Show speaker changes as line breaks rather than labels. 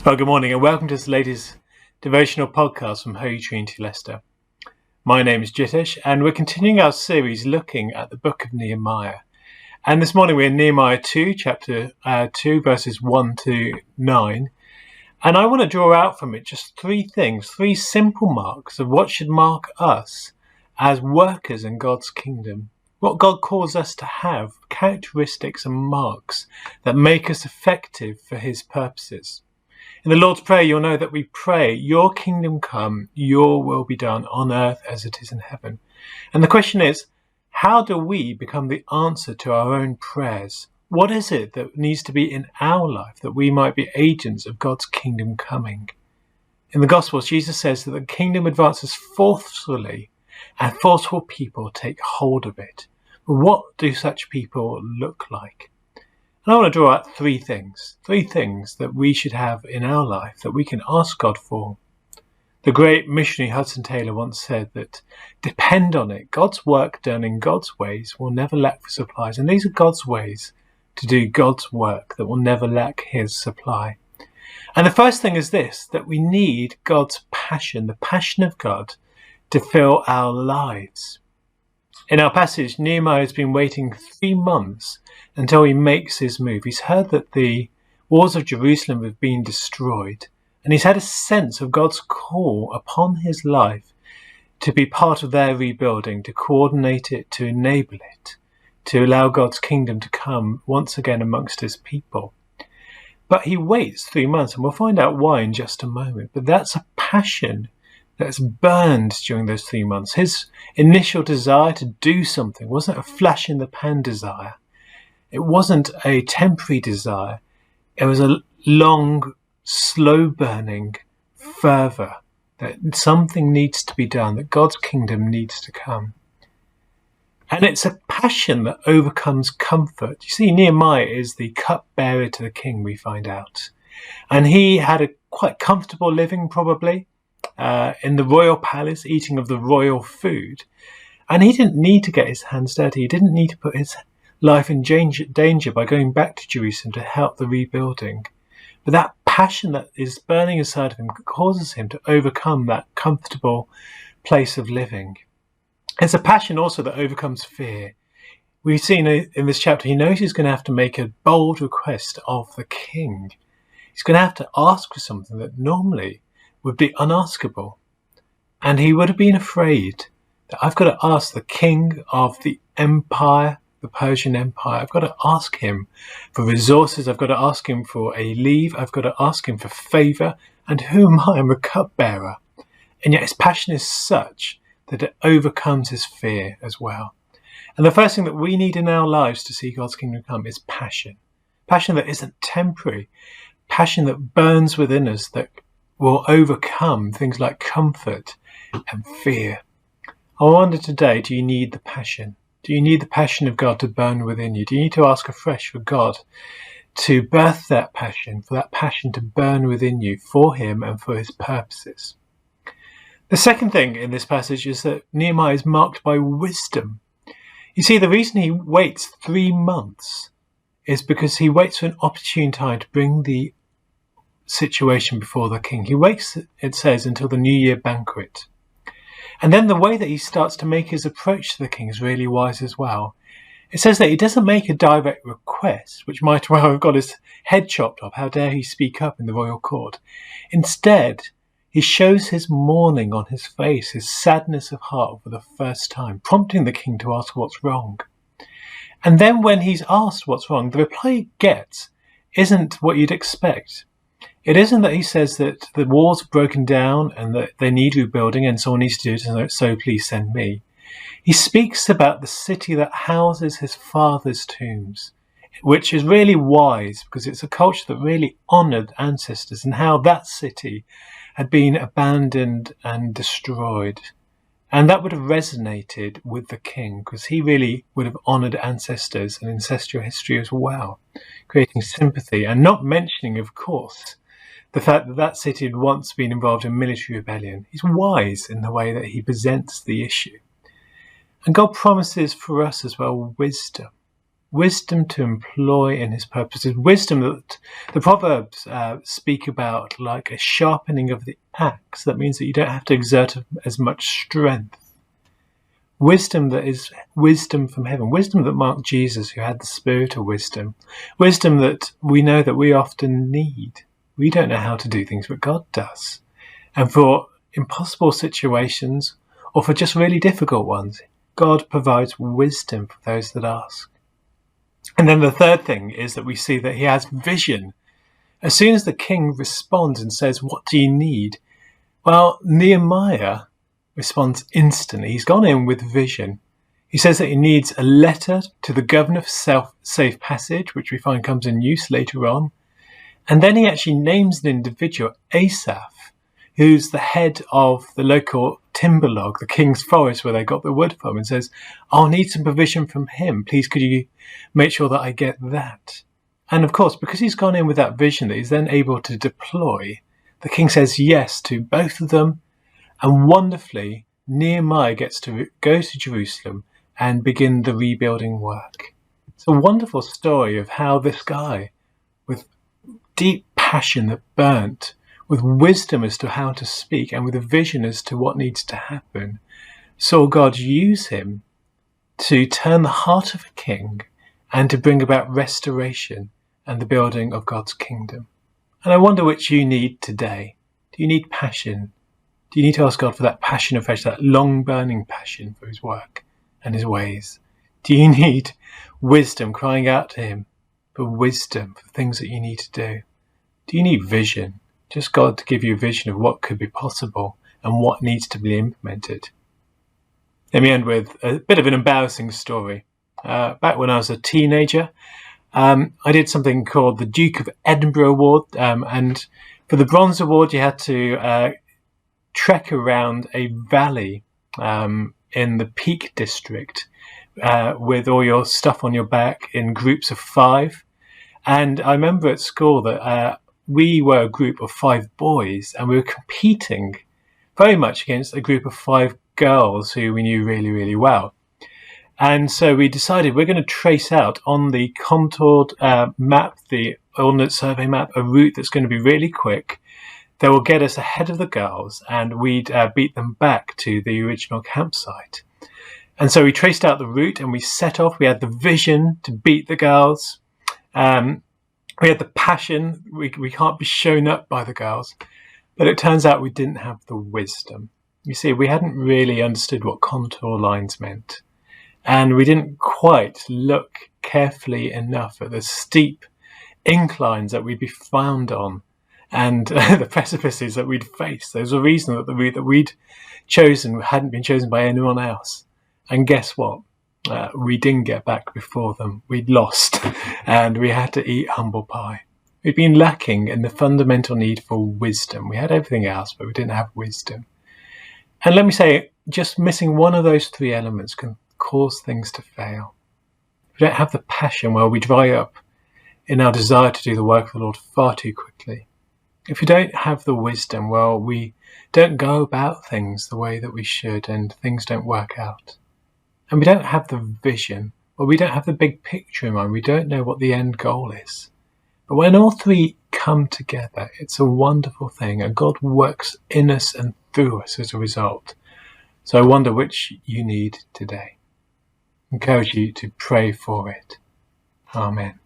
Well, good morning and welcome to this latest devotional podcast from Holy Trinity Leicester. My name is Jitesh and we're continuing our series looking at the book of Nehemiah. And this morning we're in Nehemiah 2, chapter 2, verses 1 to 9. And I want to draw out from it just three things, three simple marks of what should mark us as workers in God's kingdom. What God calls us to have, characteristics and marks that make us effective for his purposes. In the Lord's Prayer, you'll know that we pray, your kingdom come, your will be done on earth as it is in heaven. And the question is, how do we become the answer to our own prayers? What is it that needs to be in our life that we might be agents of God's kingdom coming? In the Gospels, Jesus says that the kingdom advances forcefully and forceful people take hold of it. But what do such people look like? And I want to draw out three things that we should have in our life that we can ask God for. The great missionary Hudson Taylor once said that, depend on it, God's work done in God's ways will never lack for supplies. And these are God's ways to do God's work that will never lack his supply. And the first thing is this, that we need God's passion, the passion of God, to fill our lives. In our passage, Nehemiah has been waiting 3 months until he makes his move. He's heard that the walls of Jerusalem have been destroyed, and he's had a sense of God's call upon his life to be part of their rebuilding, to coordinate it, to enable it, to allow God's kingdom to come once again amongst his people. But he waits 3 months, and we'll find out why in just a moment. But that's a passion that's burned during those 3 months. His initial desire to do something wasn't a flash in the pan desire. It wasn't a temporary desire. It was a long, slow burning fervour that something needs to be done, that God's kingdom needs to come. And it's a passion that overcomes comfort. You see, Nehemiah is the cupbearer to the king, we find out. And he had a quite comfortable living, probably, in the royal palace, eating of the royal food. And he didn't need to get his hands dirty. He didn't need to put his life in danger by going back to Jerusalem to help the rebuilding. But that passion that is burning inside of him causes him to overcome that comfortable place of living. It's a passion also that overcomes fear. We've seen in this chapter, he knows he's going to have to make a bold request of the king. He's going to have to ask for something that normally would be unaskable. And he would have been afraid that I've got to ask the king of the empire, the Persian Empire. I've got to ask him for resources. I've got to ask him for a leave. I've got to ask him for favour. And who am I? I'm a cupbearer. And yet his passion is such that it overcomes his fear as well. And the first thing that we need in our lives to see God's kingdom come is passion. Passion that isn't temporary. Passion that burns within us, that will overcome things like comfort and fear. I wonder today, do you need the passion? Do you need the passion of God to burn within you? Do you need to ask afresh for God to birth that passion, for that passion to burn within you for him and for his purposes? The second thing in this passage is that Nehemiah is marked by wisdom. You see, the reason he waits 3 months is because he waits for an opportune time to bring the situation before the king. He waits, it says, until the New Year banquet. And then the way that he starts to make his approach to the king is really wise as well. It says that he doesn't make a direct request, which might well have got his head chopped off. How dare he speak up in the royal court? Instead, he shows his mourning on his face, his sadness of heart for the first time, prompting the king to ask what's wrong. And then when he's asked what's wrong, the reply he gets isn't what you'd expect. It isn't that he says that the walls are broken down and that they need rebuilding and someone needs to do it, so please send me. He speaks about the city that houses his father's tombs, which is really wise because it's a culture that really honoured ancestors, and how that city had been abandoned and destroyed. And that would have resonated with the king because he really would have honoured ancestors and ancestral history as well, creating sympathy, and not mentioning, of course, the fact that that city had once been involved in military rebellion. He's wise in the way that he presents the issue. And God promises for us as well wisdom. wisdom to employ in his purposes, wisdom that the Proverbs speak about like a sharpening of the axe. That means that you don't have to exert as much strength. Wisdom that is wisdom from heaven, wisdom that marked Jesus, who had the spirit of wisdom, wisdom that we know that we often need. We don't know how to do things, but God does. And for impossible situations, or for just really difficult ones, God provides wisdom for those that ask. And then the third thing is that we see that he has vision. As soon as the king responds and says, "What do you need?" Well, Nehemiah responds instantly. He's gone in with vision. He says that he needs a letter to the governor for safe passage, which we find comes in use later on. And then he actually names an individual, Asaph, who's the head of the local timber log, the king's forest where they got the wood from, and says, "I'll need some provision from him. Please, could you make sure that I get that?" And of course, because he's gone in with that vision that he's then able to deploy, the king says yes to both of them. And wonderfully, Nehemiah gets to go to Jerusalem and begin the rebuilding work. It's a wonderful story of how this guy, with deep passion that burnt, with wisdom as to how to speak, and with a vision as to what needs to happen, saw God use him to turn the heart of a king and to bring about restoration and the building of God's kingdom. And I wonder which you need today. Do you need passion? Do you need to ask God for that passion afresh, that long burning passion for his work and his ways? Do you need wisdom, crying out to him for wisdom for things that you need to do? Do you need vision? Just God to give you a vision of what could be possible and what needs to be implemented. Let me end with a bit of an embarrassing story. Back when I was a teenager, I did something called the Duke of Edinburgh Award, and for the Bronze Award you had to trek around a valley in the Peak District with all your stuff on your back in groups of 5. And I remember at school that we were a group of 5 boys, and we were competing very much against a group of 5 girls who we knew really, really well. And so we decided we're going to trace out on the contoured map, the Ordnance Survey map, a route that's going to be really quick that will get us ahead of the girls, and we'd beat them back to the original campsite. And so we traced out the route and we set off. We had the vision to beat the girls. We had the passion. We can't be shown up by the girls. But it turns out we didn't have the wisdom. You see, we hadn't really understood what contour lines meant. And we didn't quite look carefully enough at the steep inclines that we'd be found on and the precipices that we'd face. There's a reason that the route that we'd chosen hadn't been chosen by anyone else. And guess what? We didn't get back before them. We'd lost and we had to eat humble pie. We'd been lacking in the fundamental need for wisdom. We had everything else, but we didn't have wisdom. And let me say, just missing one of those 3 elements can cause things to fail. If we don't have the passion, well, we dry up in our desire to do the work of the Lord far too quickly. If we don't have the wisdom, well, we don't go about things the way that we should, and things don't work out. And we don't have the vision, well, we don't have the big picture in mind. We don't know what the end goal is. But when all 3 come together, it's a wonderful thing, and God works in us and through us as a result. So I wonder which you need today. I encourage you to pray for it. Amen.